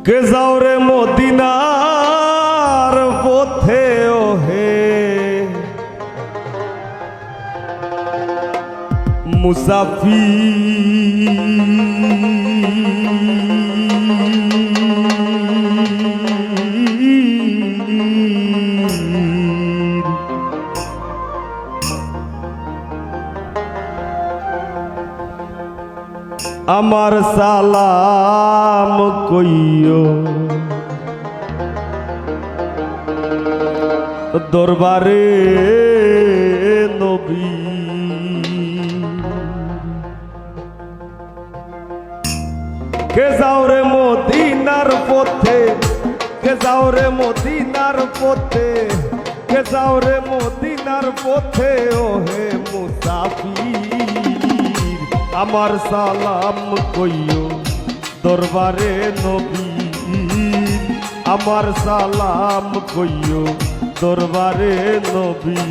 কে যাও রে মদিনার পথে ওহে মুসাফির আমার সালাম কইও দরবারে নবী কে যাও রে মদিনার পথে কে যাও রে মদিনার পথে কে যাও রে মদিনার পথে ওহে মুসাফির আমার সালাম কইও দরবারে নবী আমার সালাম কইও দরবারে নবী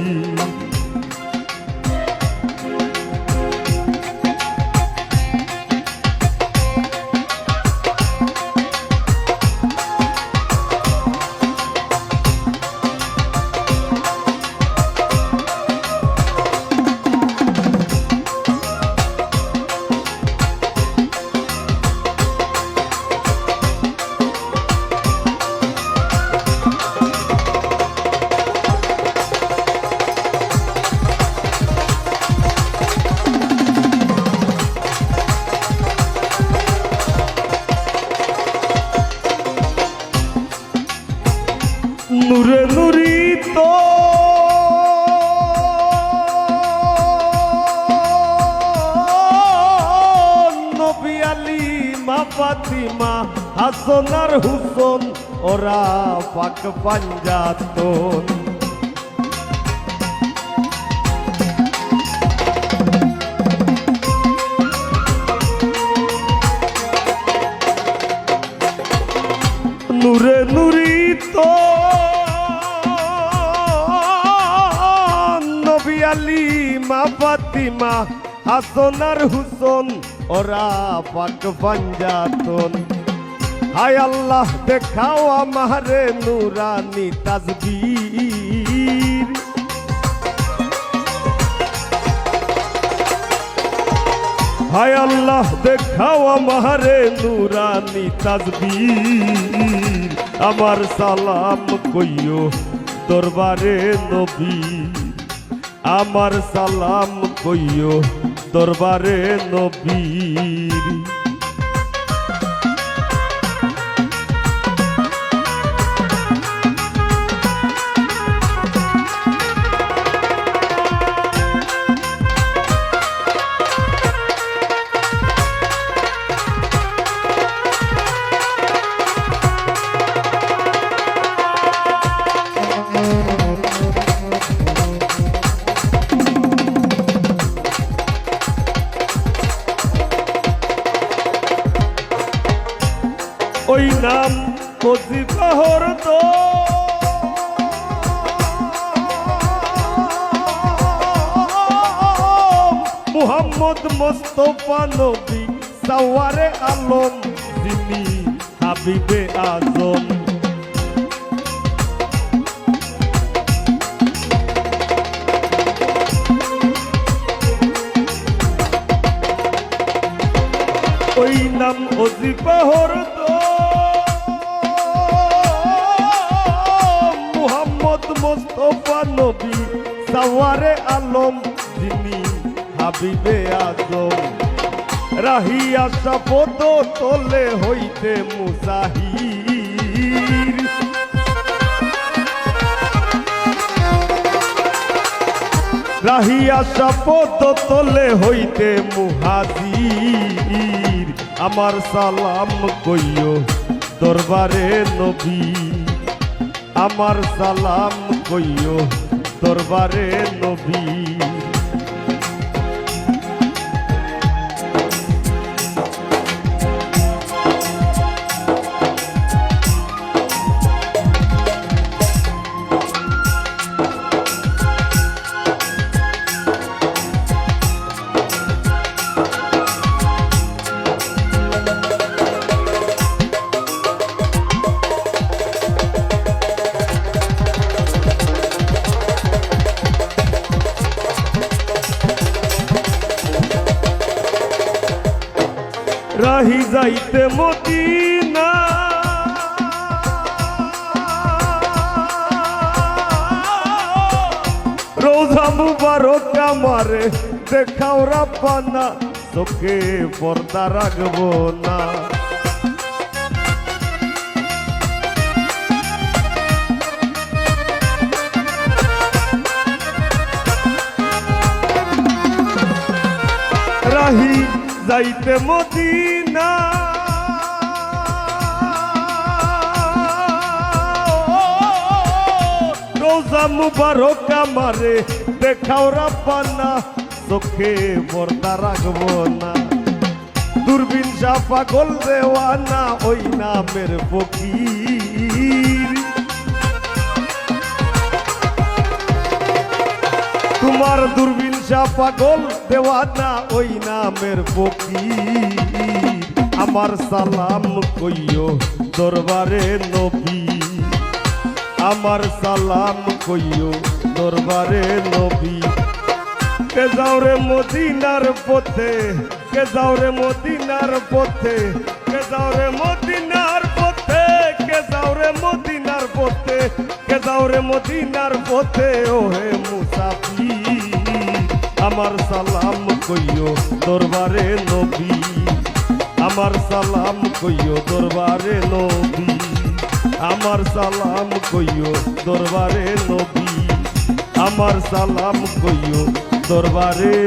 নূরে নুরিত নবী আলী মা ফাতিমা হাসান আর হুসেন ওরা পাক পাঞ্জাতন নূরে নুরিত নবী আলী মা ফাতিমা হাসান আর হুসেন ওরা পাক পাঞ্জাতন হায় আল্লাহ দেখাও আমারে নুরানি তাজবীর হায় আল্লাহ দেখাও আমারে নুরানি তাজবীর আমার সালাম কইও দরবারে নবী আমার সালাম কইও দরবারে নবীর ওই নাম ওজিফাহর তো মুহাম্মদ মুস্তাফা নবী সাওয়ারে আলম যিনি হাবিবে আজম ওই নাম ওজিফাহর তো মুহাম্মদ মুস্তাফা নবী সাওয়ারে আলম যিনি হাবিবে আজম রাহিয়া শপথ তোলে হইতে মুসাহির রাহিয়া শপথ তোলে হইতে মুহাজির আমার সালাম কইও দরবারে নবী আমার সালাম কইও দরবারে নবী যাইতে মদিনা রোজা মুবারক আমারে দেখাও রাব্বানা চোখে পর্দা রাখবো না রাহি যাইতে মদিনা রোজা মুবারক আমারে দেখাও রাব্বানা চোখে পর্দা রাখবো না দূরবীন শাহ পাগল দেওয়ানা ওই নামের ফকির তোমার দূরবীন শাহ পাগল দেওয়ানা ওই নামের ফকির আমার সালাম কইও দরবারে নবী আমার সালাম কইও দরবারে নবী কে যাও রে মদিনার পথে কে যাও রে মদিনার পথে কে যাও রে মদিনার পথে কে যাও রে মদিনার পথে কে যাও রে মদিনার পথে ও হে মুসাফির আমার সালাম কইও দরবারে নবী আমার সালাম কইও দরবারে নবী আমার সালাম কইও দরবারে নবী আমার সালাম কইও দরবারে